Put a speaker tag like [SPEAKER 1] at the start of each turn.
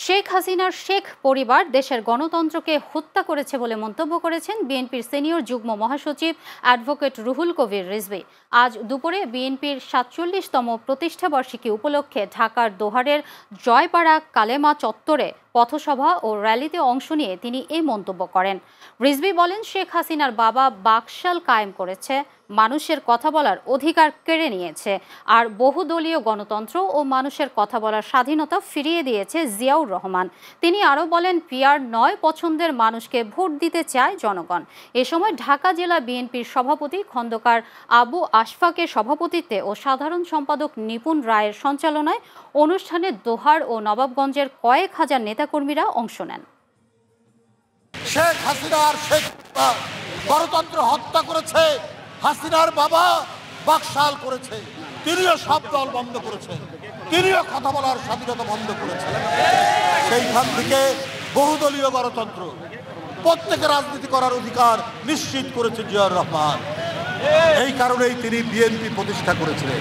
[SPEAKER 1] শেখ হাসিনার শেখ পরিবার দেশের গণতন্ত্রকে হত্যা করেছে বলে মন্তব্য করেছেন বিএনপির সিনিয়র যুগ্ম মহাসচিব অ্যাডভোকেট রুহুল কবির রিজভী। আজ দুপুরে বিএনপির ৪৭তম প্রতিষ্ঠাবার্ষিকী উপলক্ষে ঢাকার দোহারের জয়পাড়া কালেমা চত্বরে পথসভা ও র্যালিতে অংশ নিয়ে তিনি এই মন্তব্য করেন। রিজভী বলেন, শেখ হাসিনার বাবা বাকশাল কায়েম করেছে, মানুষের কথা বলার অধিকার কেড়ে নিয়েছে, আর বহুদলীয় গণতন্ত্র ও মানুষের কথা বলার স্বাধীনতা ফিরিয়ে দিয়েছে জিয়াউর রহমান। তিনি আরও বলেন, পিআর নয় পছন্দের মানুষকে ভোট দিতে চায় জনগণ। এ সময় ঢাকা জেলা বিএনপির সভাপতি খন্দকার আবু আশফাকের সভাপতিত্বে ও সাধারণ সম্পাদক নিপুণ রায়ের সঞ্চালনায় অনুষ্ঠানে দোহার ও নবাবগঞ্জের কয়েক হাজার নেতাকর্মীরা অংশ নেন।
[SPEAKER 2] শেখ হাসিনার গণতন্ত্র হত্যা করেছে, হাসিনার বাবা বাকশাল করেছে, তিনিও সব দল বন্ধ করেছে, তিনিও কথা বলার স্বাধীনতা বন্ধ করেছে। সেইখান থেকে বহুদলীয় গণতন্ত্র, প্রত্যেকে রাজনীতি করার অধিকার নিশ্চিত করেছে জিয়াউর রহমান। এই কারণেই তিনি বিএনপি প্রতিষ্ঠা করেছিলেন।